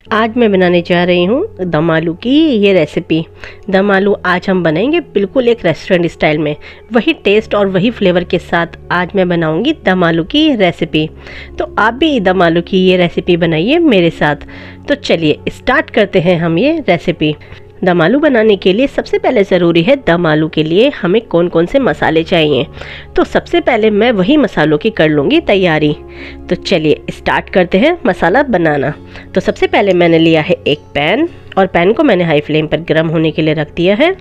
आज मैं बनाने जा रही हूँ दम आलू की ये रेसिपी। दम आलू आज हम बनाएंगे बिल्कुल एक रेस्टोरेंट स्टाइल में, वही टेस्ट और वही फ्लेवर के साथ आज मैं बनाऊंगी दम आलू की रेसिपी। तो आप भी दम आलू की ये रेसिपी बनाइए मेरे साथ। तो चलिए स्टार्ट करते हैं हम ये रेसिपी। दम आलू बनाने के लिए सबसे पहले ज़रूरी है दम आलू के लिए हमें कौन कौन से मसाले चाहिए। तो सबसे पहले मैं वही मसालों की कर लूँगी तैयारी। तो चलिए स्टार्ट करते हैं मसाला बनाना। तो सबसे पहले मैंने लिया है एक पैन और पैन को मैंने हाई फ्लेम पर गर्म होने के लिए रख दिया है।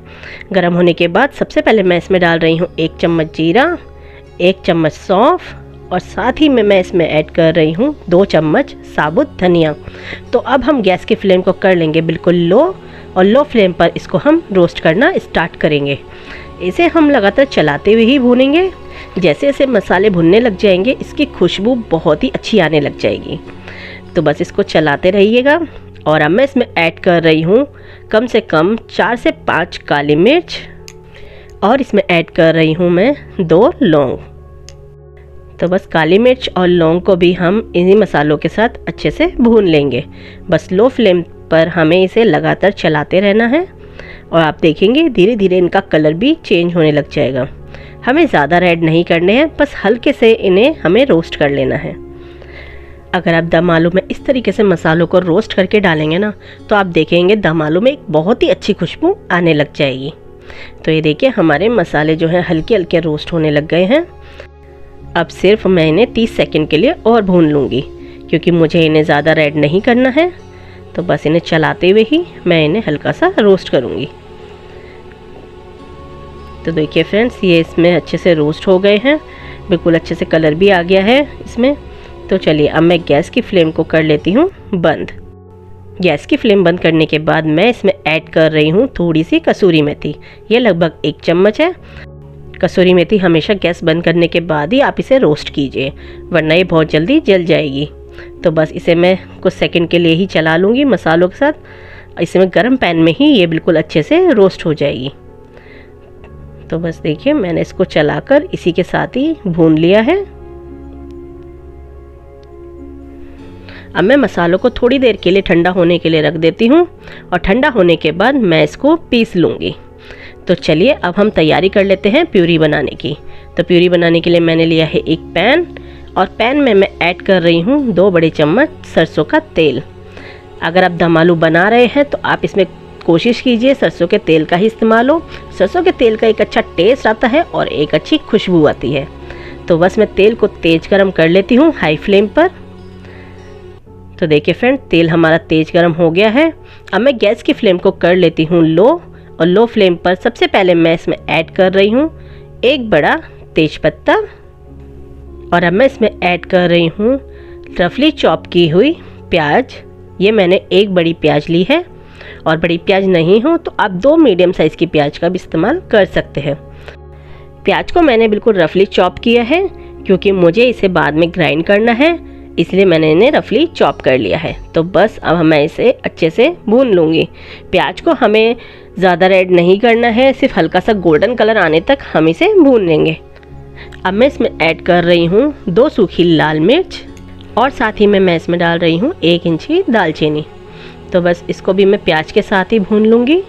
गर्म होने के बाद सबसे पहले मैं इसमें डाल रही हूँ 1 चम्मच जीरा, 1 चम्मच सौंफ और साथ ही में मैं इसमें ऐड कर रही हूँ 2 चम्मच साबुत धनिया। तो अब हम गैस की फ्लेम को कर लेंगे बिल्कुल लो और लो फ्लेम पर इसको हम रोस्ट करना स्टार्ट करेंगे। इसे हम लगातार चलाते हुए ही भूनेंगे। जैसे जैसे मसाले भुनने लग जाएंगे इसकी खुशबू बहुत ही अच्छी आने लग जाएगी। तो बस इसको चलाते रहिएगा। और अब मैं इसमें ऐड कर रही हूँ कम से कम 4 से 5 काली मिर्च और इसमें ऐड कर रही हूँ मैं 2 लौंग। तो बस काली मिर्च और लौंग को भी हम इन्हीं मसालों के साथ अच्छे से भून लेंगे। बस लो फ्लेम पर हमें इसे लगातार चलाते रहना है और आप देखेंगे धीरे धीरे इनका कलर भी चेंज होने लग जाएगा। हमें ज़्यादा रेड नहीं करने हैं, बस हल्के से इन्हें हमें रोस्ट कर लेना है। अगर आप दम आलू में इस तरीके से मसालों को रोस्ट करके डालेंगे ना तो आप देखेंगे दम आलू में एक बहुत ही अच्छी खुशबू आने लग जाएगी। तो ये देखिए हमारे मसाले जो हैं हल्के हल्के रोस्ट होने लग गए हैं। अब सिर्फ मैं इन्हें 30 सेकंड के लिए और भून लूँगी क्योंकि मुझे इन्हें ज़्यादा रेड नहीं करना है। तो बस इन्हें चलाते हुए ही मैं इन्हें हल्का सा रोस्ट करूँगी। तो देखिए फ्रेंड्स ये इसमें अच्छे से रोस्ट हो गए हैं, बिल्कुल अच्छे से कलर भी आ गया है इसमें। तो चलिए अब मैं गैस की फ्लेम को कर लेती हूँ बंद। गैस की फ्लेम बंद करने के बाद मैं इसमें ऐड कर रही हूँ थोड़ी सी कसूरी मेथी। ये लगभग 1 चम्मच है। कसूरी मेथी हमेशा गैस बंद करने के बाद ही आप इसे रोस्ट कीजिए वरना ये बहुत जल्दी जल जाएगी। तो बस इसे मैं कुछ सेकंड के लिए ही चला लूँगी मसालों के साथ। इसमें गर्म पैन में ही ये बिल्कुल अच्छे से रोस्ट हो जाएगी। तो बस देखिए मैंने इसको चलाकर इसी के साथ ही भून लिया है। अब मैं मसालों को थोड़ी देर के लिए ठंडा होने के लिए रख देती हूँ और ठंडा होने के बाद मैं इसको पीस लूँगी। तो चलिए अब हम तैयारी कर लेते हैं प्यूरी बनाने की। तो प्यूरी बनाने के लिए मैंने लिया है एक पैन और पैन में मैं ऐड कर रही हूँ 2 बड़े चम्मच सरसों का तेल। अगर आप दम आलू बना रहे हैं तो आप इसमें कोशिश कीजिए सरसों के तेल का ही इस्तेमाल हो। सरसों के तेल का एक अच्छा टेस्ट आता है और एक अच्छी खुशबू आती है। तो बस मैं तेल को तेज गरम कर लेती हूँ हाई फ्लेम पर। तो देखिए फ्रेंड तेल हमारा तेज गरम हो गया है। अब मैं गैस की फ्लेम को कर लेती हूँ लो और लो फ्लेम पर सबसे पहले मैं इसमें ऐड कर रही हूँ 1 बड़ा तेजपत्ता और अब मैं इसमें ऐड कर रही हूँ रफली चॉप की हुई प्याज। ये मैंने 1 बड़ी प्याज ली है और बड़ी प्याज नहीं हो तो आप 2 मीडियम साइज़ की प्याज का भी इस्तेमाल कर सकते हैं। प्याज को मैंने बिल्कुल रफली चॉप किया है क्योंकि मुझे इसे बाद में ग्राइंड करना है, इसलिए मैंने इन्हें रफली चॉप कर लिया है। तो बस अब मैं इसे अच्छे से भून लूँगी। प्याज को हमें ज़्यादा रेड नहीं करना है, सिर्फ हल्का सा गोल्डन कलर आने तक हम इसे भून लेंगे। अब मैं इसमें ऐड कर रही हूँ 2 सूखी लाल मिर्च और साथ ही में मैं इसमें डाल रही हूँ 1 इंच की दालचीनी। तो बस इसको भी मैं प्याज के साथ ही भून लूँगी।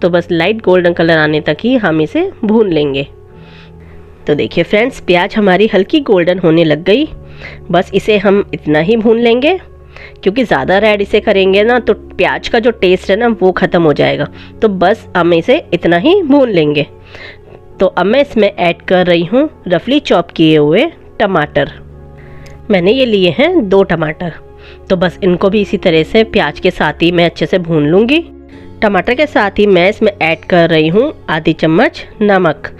तो बस लाइट गोल्डन कलर आने तक ही हम इसे भून लेंगे। तो देखिए फ्रेंड्स प्याज हमारी हल्की गोल्डन होने लग गई। बस इसे हम इतना ही भून लेंगे क्योंकि ज़्यादा रेड इसे करेंगे ना तो प्याज का जो टेस्ट है ना वो ख़त्म हो जाएगा। तो बस हम इसे इतना ही भून लेंगे। तो अब मैं इसमें ऐड कर रही हूँ रफली चॉप किए हुए टमाटर। मैंने ये लिए हैं 2 टमाटर। तो बस इनको भी इसी तरह से प्याज के साथ ही मैं अच्छे से भून लूँगी। टमाटर के साथ ही मैं इसमें ऐड कर रही हूँ आधी चम्मच नमक।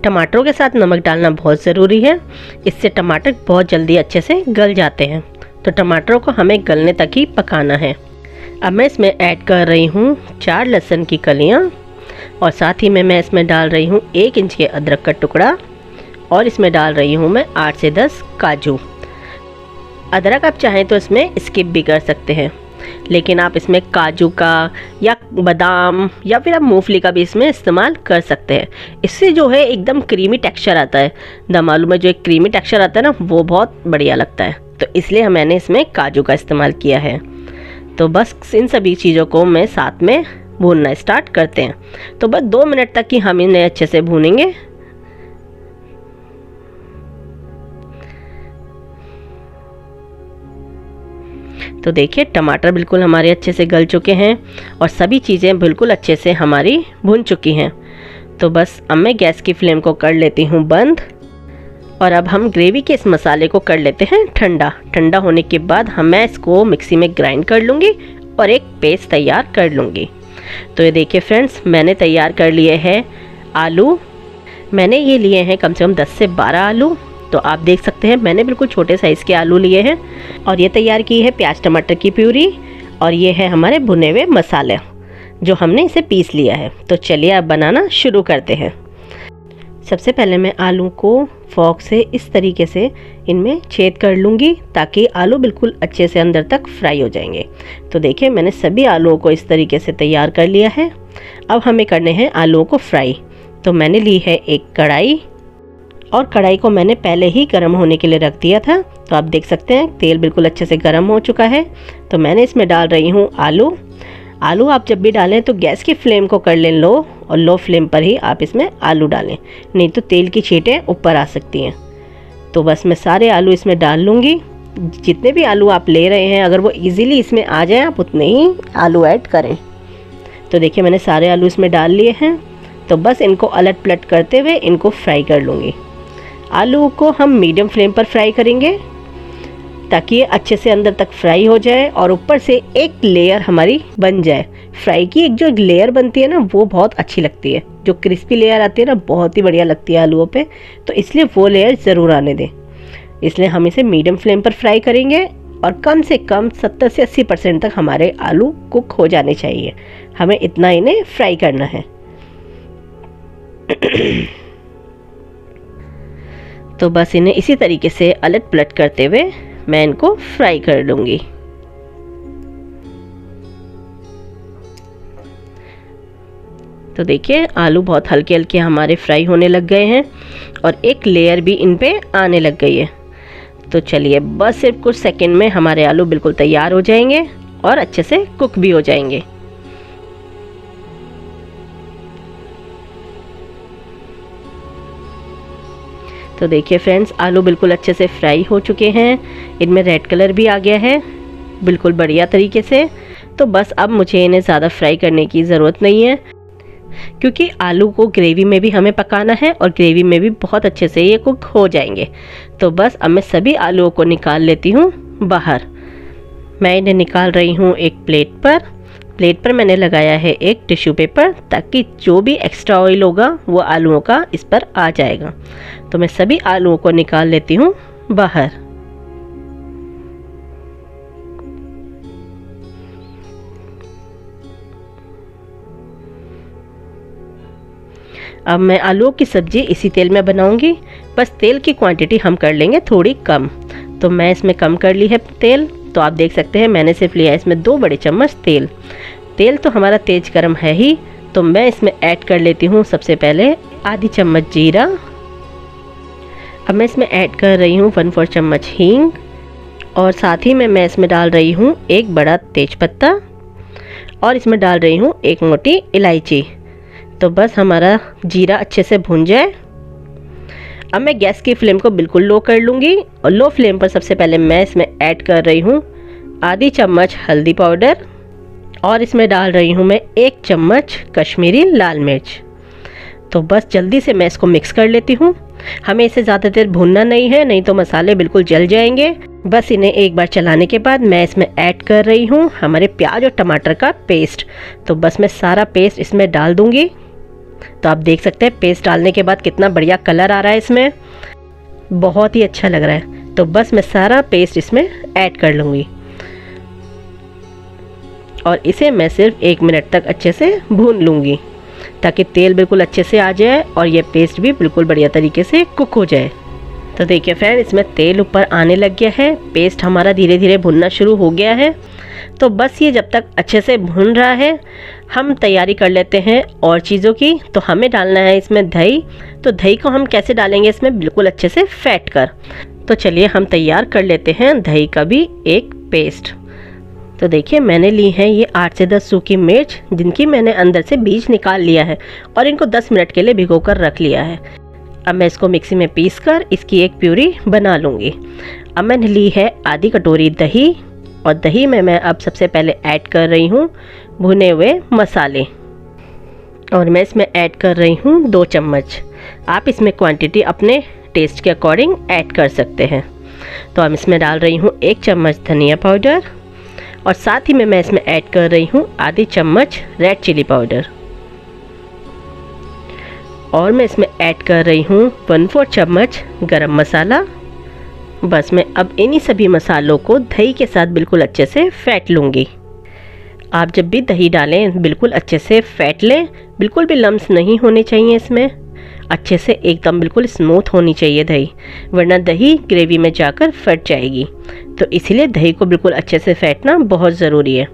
टमाटरों के साथ नमक डालना बहुत ज़रूरी है, इससे टमाटर बहुत जल्दी अच्छे से गल जाते हैं। तो टमाटरों को हमें गलने तक ही पकाना है। अब मैं इसमें ऐड कर रही हूँ 4 लहसुन की कलियाँ और साथ ही में मैं इसमें डाल रही हूँ 1 इंच के अदरक का टुकड़ा और इसमें डाल रही हूँ मैं 8 से 10 काजू। अदरक आप चाहें तो इसमें स्किप भी कर सकते हैं, लेकिन आप इसमें काजू का या बादाम या फिर आप मूंगफली का भी इसमें इस्तेमाल कर सकते हैं। इससे जो है एकदम क्रीमी टेक्सचर आता है। दम आलू में जो एक क्रीमी टेक्सचर आता है ना, वो बहुत बढ़िया लगता है। तो इसलिए मैंने इसमें काजू का इस्तेमाल किया है। तो बस इन सभी चीज़ों को मैं साथ में भूनना स्टार्ट करते हैं। तो बस 2 मिनट तक ही हम इन्हें अच्छे से भूनेंगे। तो देखिए टमाटर बिल्कुल हमारे अच्छे से गल चुके हैं और सभी चीज़ें बिल्कुल अच्छे से हमारी भुन चुकी हैं। तो बस अब मैं गैस की फ्लेम को कर लेती हूँ बंद और अब हम ग्रेवी के इस मसाले को कर लेते हैं ठंडा। ठंडा होने के बाद मैं इसको मिक्सी में ग्राइंड कर लूँगी और एक पेस्ट तैयार कर लूँगी। तो ये देखिए फ्रेंड्स, मैंने तैयार कर लिए हैं आलू। मैंने ये लिए हैं कम से कम 10 से 12 आलू। तो आप देख सकते हैं मैंने बिल्कुल छोटे साइज़ के आलू लिए हैं। और ये तैयार की है प्याज टमाटर की प्यूरी और ये है हमारे भुने हुए मसाले जो हमने इसे पीस लिया है। तो चलिए अब बनाना शुरू करते हैं। सबसे पहले मैं आलू को फोर्क से इस तरीके से इनमें छेद कर लूँगी ताकि आलू बिल्कुल अच्छे से अंदर तक फ्राई हो जाएंगे। तो देखिए मैंने सभी आलूओं को इस तरीके से तैयार कर लिया है। अब हमें करने हैं आलूओं को फ्राई। तो मैंने ली है एक कढ़ाई और कढ़ाई को मैंने पहले ही गर्म होने के लिए रख दिया था। तो आप देख सकते हैं तेल बिल्कुल अच्छे से गर्म हो चुका है। तो मैंने इसमें डाल रही हूँ आलू। आलू आप जब भी डालें तो गैस की फ्लेम को कर लें लो और लो फ्लेम पर ही आप इसमें आलू डालें, नहीं तो तेल की छींटें ऊपर आ सकती हैं। तो बस मैं सारे आलू इसमें डाल लूँगी। जितने भी आलू आप ले रहे हैं अगर वो इजीली इसमें आ जाए आप उतने ही आलू ऐड करें। तो देखिए मैंने सारे आलू इसमें डाल लिए हैं। तो बस इनको अलट पलट करते हुए इनको फ्राई कर लूँगी। आलू को हम मीडियम फ्लेम पर फ्राई करेंगे ताकि ये अच्छे से अंदर तक फ्राई हो जाए और ऊपर से एक लेयर हमारी बन जाए। फ्राई की एक जो लेयर बनती है ना वो बहुत अच्छी लगती है। जो क्रिस्पी लेयर आती है ना बहुत ही बढ़िया लगती है आलूओं पे। तो इसलिए वो लेयर ज़रूर आने दें। इसलिए हम इसे मीडियम फ्लेम पर फ्राई करेंगे और कम से कम 70 से 80% तक हमारे आलू कुक हो जाने चाहिए। हमें इतना इन्हें फ्राई करना है। तो बस इन्हें इसी तरीके से अलट पलट करते हुए मैं इनको फ्राई कर लूँगी। तो देखिए आलू बहुत हल्के हल्के हमारे फ्राई होने लग गए हैं और एक लेयर भी इन पे आने लग गई है। तो चलिए बस सिर्फ कुछ सेकंड में हमारे आलू बिल्कुल तैयार हो जाएंगे और अच्छे से कुक भी हो जाएंगे। तो देखिए फ्रेंड्स आलू बिल्कुल अच्छे से फ्राई हो चुके हैं। इनमें रेड कलर भी आ गया है बिल्कुल बढ़िया तरीके से। तो बस अब मुझे इन्हें ज़्यादा फ्राई करने की ज़रूरत नहीं है क्योंकि आलू को ग्रेवी में भी हमें पकाना है और ग्रेवी में भी बहुत अच्छे से ये कुक हो जाएंगे। तो बस अब मैं सभी आलूओं को निकाल लेती हूँ बाहर। मैं इन्हें निकाल रही हूँ एक प्लेट पर। प्लेट पर मैंने लगाया है एक टिश्यू पेपर ताकि जो भी एक्स्ट्रा ऑयल होगा वो आलूओं का इस पर आ जाएगा। तो मैं सभी आलूओं को निकाल लेती हूँ बाहर। अब मैं आलूओं की सब्ज़ी इसी तेल में बनाऊंगी। बस तेल की क्वांटिटी हम कर लेंगे थोड़ी कम। तो मैं इसमें कम कर ली है तेल। तो आप देख सकते हैं मैंने सिर्फ लिया है इसमें 2 बड़े चम्मच तेल। तेल तो हमारा तेज गरम है ही। तो मैं इसमें ऐड कर लेती हूँ सबसे पहले आधी चम्मच जीरा। अब मैं इसमें ऐड कर रही हूँ 1/4 चम्मच हींग और साथ ही में मैं इसमें डाल रही हूँ एक बड़ा तेज़पत्ता और इसमें डाल रही हूँ एक मोटी इलायची। तो बस हमारा जीरा अच्छे से भुन जाए। अब मैं गैस की फ्लेम को बिल्कुल लो कर लूँगी और लो फ्लेम पर सबसे पहले मैं इसमें ऐड कर रही हूँ आधी चम्मच हल्दी पाउडर और इसमें डाल रही हूँ मैं 1 चम्मच कश्मीरी लाल मिर्च। तो बस जल्दी से मैं इसको मिक्स कर लेती हूँ। हमें इसे ज़्यादा देर भूनना नहीं है, नहीं तो मसाले बिल्कुल जल जाएंगे। बस इन्हें एक बार चलाने के बाद मैं इसमें ऐड कर रही हूँ हमारे प्याज और टमाटर का पेस्ट। तो बस मैं सारा पेस्ट इसमें डाल दूँगी। तो आप देख सकते हैं पेस्ट डालने के बाद कितना बढ़िया कलर आ रहा है, इसमें बहुत ही अच्छा लग रहा है। तो बस मैं सारा पेस्ट इसमें ऐड कर लूँगी और इसे मैं सिर्फ 1 मिनट तक अच्छे से भून लूँगी ताकि तेल बिल्कुल अच्छे से आ जाए और ये पेस्ट भी बिल्कुल बढ़िया तरीके से कुक हो जाए। तो देखिए फ्रेंड इसमें तेल ऊपर आने लग गया है, पेस्ट हमारा धीरे धीरे भुनना शुरू हो गया है। तो बस ये जब तक अच्छे से भुन रहा है हम तैयारी कर लेते हैं और चीज़ों की। तो हमें डालना है इसमें दही। तो दही को हम कैसे डालेंगे इसमें, बिल्कुल अच्छे से फेंट कर। तो चलिए हम तैयार कर लेते हैं दही का भी एक पेस्ट। तो देखिए मैंने ली है ये 8 से 10 सूखी मिर्च, जिनकी मैंने अंदर से बीज निकाल लिया है और इनको 10 मिनट के लिए भिगो कर रख लिया है। अब मैं इसको मिक्सी में पीस कर इसकी एक प्यूरी बना लूँगी। अब मैंने ली है आधी कटोरी दही और दही में मैं अब सबसे पहले ऐड कर रही हूँ भुने हुए मसाले और मैं इसमें ऐड कर रही हूँ 2 चम्मच। आप इसमें क्वांटिटी अपने टेस्ट के अकॉर्डिंग ऐड कर सकते हैं। तो अब इसमें डाल रही हूँ 1 चम्मच धनिया पाउडर और साथ ही में मैं इसमें ऐड कर रही हूँ आधी चम्मच रेड चिली पाउडर और मैं इसमें ऐड कर रही हूँ 1/4 चम्मच गरम मसाला। बस मैं अब इन्हीं सभी मसालों को दही के साथ बिल्कुल अच्छे से फेंट लूँगी। आप जब भी दही डालें बिल्कुल अच्छे से फेंट लें, बिल्कुल भी लम्स नहीं होने चाहिए इसमें, अच्छे से एकदम बिल्कुल स्मूथ होनी चाहिए दही, वरना दही ग्रेवी में जाकर फट जाएगी। तो इसीलिए दही को बिल्कुल अच्छे से फेंटना बहुत ज़रूरी है।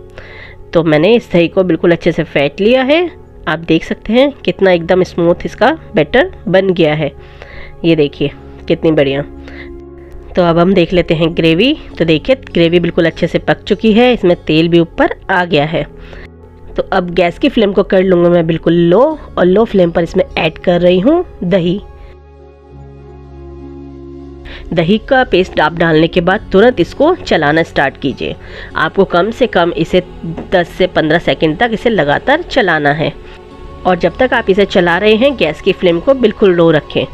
तो मैंने इस दही को बिल्कुल अच्छे से फेंट लिया है। आप देख सकते हैं कितना एकदम स्मूथ इसका बैटर बन गया है। ये देखिए कितनी बढ़िया। तो अब हम देख लेते हैं ग्रेवी। तो देखिए ग्रेवी बिल्कुल अच्छे से पक चुकी है, इसमें तेल भी ऊपर आ गया है। तो अब गैस की फ्लेम को कर लूँगा मैं बिल्कुल लो और लो फ्लेम पर इसमें ऐड कर रही हूँ दही। दही का पेस्ट आप डालने के बाद तुरंत इसको चलाना स्टार्ट कीजिए। आपको कम से कम इसे 10 से 15 सेकंड तक इसे लगातार चलाना है और जब तक आप इसे चला रहे हैं गैस की फ्लेम को बिल्कुल लो रखें।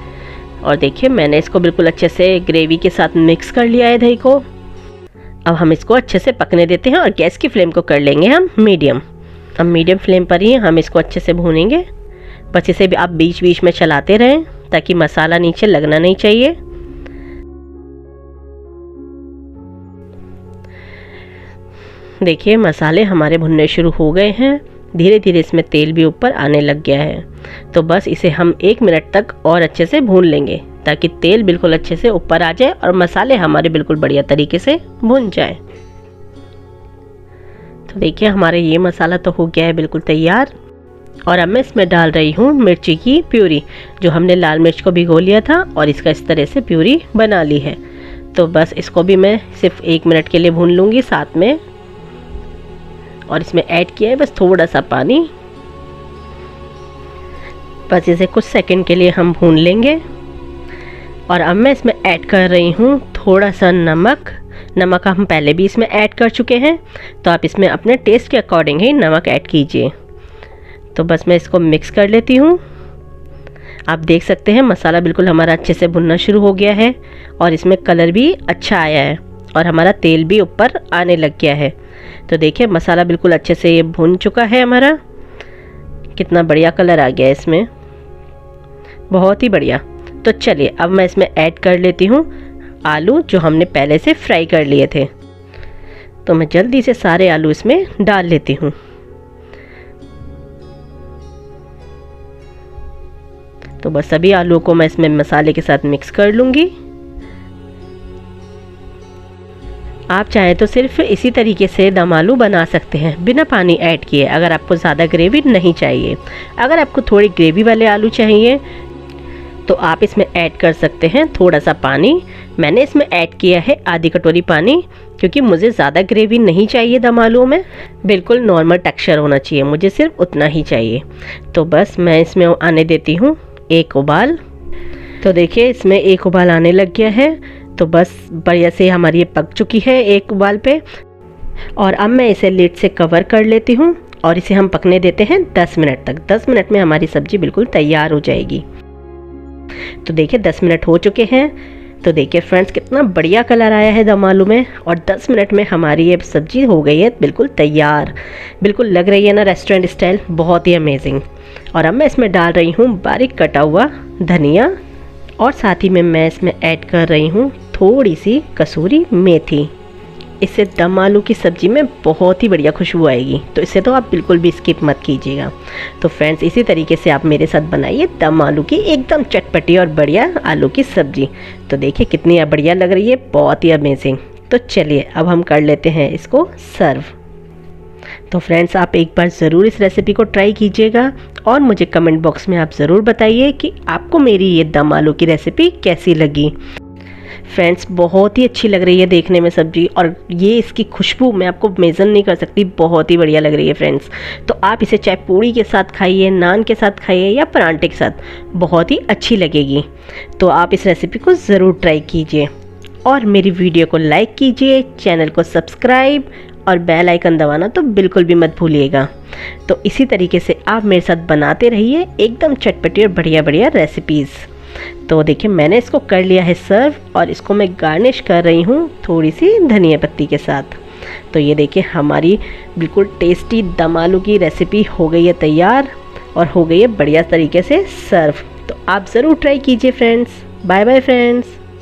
और देखिए मैंने इसको बिल्कुल अच्छे से ग्रेवी के साथ मिक्स कर लिया है दही को। अब हम इसको अच्छे से पकने देते हैं और गैस की फ्लेम को कर लेंगे हम मीडियम। अब मीडियम फ्लेम पर ही हम इसको अच्छे से भूनेंगे। बस इसे भी आप बीच बीच में चलाते रहें ताकि मसाला नीचे लगना नहीं चाहिए। देखिए मसाले हमारे भुनने शुरू हो गए हैं, धीरे धीरे इसमें तेल भी ऊपर आने लग गया है। तो बस इसे हम 1 मिनट तक और अच्छे से भून लेंगे ताकि तेल बिल्कुल अच्छे से ऊपर आ जाए और मसाले हमारे बिल्कुल बढ़िया तरीके से भुन जाए। तो देखिए हमारे ये मसाला तो हो गया है बिल्कुल तैयार। और अब मैं इसमें डाल रही हूँ मिर्ची की प्यूरी, जो हमने लाल मिर्च को भिगो लिया था और इसका इस तरह से प्यूरी बना ली है। तो बस इसको भी मैं सिर्फ 1 मिनट के लिए भून लूँगी साथ में। और इसमें ऐड किया है बस थोड़ा सा पानी। बस इसे कुछ सेकंड के लिए हम भून लेंगे। और अब मैं इसमें ऐड कर रही हूँ थोड़ा सा नमक। नमक हम पहले भी इसमें ऐड कर चुके हैं, तो आप इसमें अपने टेस्ट के अकॉर्डिंग ही नमक ऐड कीजिए। तो बस मैं इसको मिक्स कर लेती हूँ। आप देख सकते हैं मसाला बिल्कुल हमारा अच्छे से भुनना शुरू हो गया है और इसमें कलर भी अच्छा आया है और हमारा तेल भी ऊपर आने लग गया है। तो देखिए मसाला बिल्कुल अच्छे से ये भुन चुका है हमारा। कितना बढ़िया कलर आ गया है इसमें, बहुत ही बढ़िया। तो चलिए अब मैं इसमें ऐड कर लेती हूँ आलू, जो हमने पहले से फ्राई कर लिए थे। तो मैं जल्दी से सारे आलू इसमें डाल लेती हूँ। तो बस सभी आलू को मैं इसमें मसाले के साथ मिक्स कर लूँगी। आप चाहें तो सिर्फ इसी तरीके से दम आलू बना सकते हैं बिना पानी ऐड किए, अगर आपको ज़्यादा ग्रेवी नहीं चाहिए। अगर आपको थोड़ी ग्रेवी वाले आलू चाहिए तो आप इसमें ऐड कर सकते हैं थोड़ा सा पानी। मैंने इसमें ऐड किया है आधी कटोरी पानी, क्योंकि मुझे ज़्यादा ग्रेवी नहीं चाहिए दम आलू में, बिल्कुल नॉर्मल टेक्सचर होना चाहिए, मुझे सिर्फ उतना ही चाहिए। तो बस मैं इसमें आने देती हूँ 1 उबाल। तो देखिए इसमें 1 उबाल आने लग गया है। तो बस बढ़िया से हमारी ये पक चुकी है 1 उबाल पे। और अब मैं इसे लिड से कवर कर लेती हूँ और इसे हम पकने देते हैं 10 मिनट तक। 10 मिनट में हमारी सब्जी बिल्कुल तैयार हो जाएगी। तो देखिए 10 मिनट हो चुके हैं। तो देखिए फ्रेंड्स कितना बढ़िया कलर आया है दम आलू में और 10 मिनट में हमारी ये सब्जी हो गई है बिल्कुल तैयार। बिल्कुल लग रही है ना रेस्टोरेंट स्टाइल, बहुत ही अमेजिंग। और अब मैं इसमें डाल रही हूँ बारीक कटा हुआ धनिया और साथ ही में मैं इसमें ऐड कर रही हूँ थोड़ी सी कसूरी मेथी। इससे दम आलू की सब्ज़ी में बहुत ही बढ़िया खुशबू आएगी, तो इसे तो आप बिल्कुल भी स्किप मत कीजिएगा। तो फ्रेंड्स इसी तरीके से आप मेरे साथ बनाइए दम आलू की एकदम चटपटी और बढ़िया आलू की सब्ज़ी। तो देखिए कितनी बढ़िया लग रही है, बहुत ही अमेजिंग। तो चलिए अब हम कर लेते हैं इसको सर्व। तो फ्रेंड्स, आप एक बार ज़रूर इस रेसिपी को ट्राई कीजिएगा और मुझे कमेंट बॉक्स में आप ज़रूर बताइए कि आपको मेरी ये दम आलू की रेसिपी कैसी लगी। फ्रेंड्स, बहुत ही अच्छी लग रही है देखने में सब्जी, और ये इसकी खुशबू मैं आपको मेज़र नहीं कर सकती, बहुत ही बढ़िया लग रही है फ्रेंड्स। तो आप इसे चाहे पूड़ी के साथ खाइए, नान के साथ खाइए या परांठे के साथ, बहुत ही अच्छी लगेगी। तो आप इस रेसिपी को ज़रूर ट्राई कीजिए और मेरी वीडियो को लाइक कीजिए, चैनल को सब्सक्राइब और बेल आइकन दबाना तो बिल्कुल भी मत भूलिएगा। तो इसी तरीके से आप मेरे साथ बनाते रहिए एकदम चटपटी और बढ़िया बढ़िया रेसिपीज़। तो देखिए, मैंने इसको कर लिया है सर्व और इसको मैं गार्निश कर रही हूँ थोड़ी सी धनिया पत्ती के साथ। तो ये देखिए, हमारी बिल्कुल टेस्टी दम आलू की रेसिपी हो गई है तैयार और हो गई है बढ़िया तरीके से सर्व। तो आप ज़रूर ट्राई कीजिए फ्रेंड्स। Bye bye friends.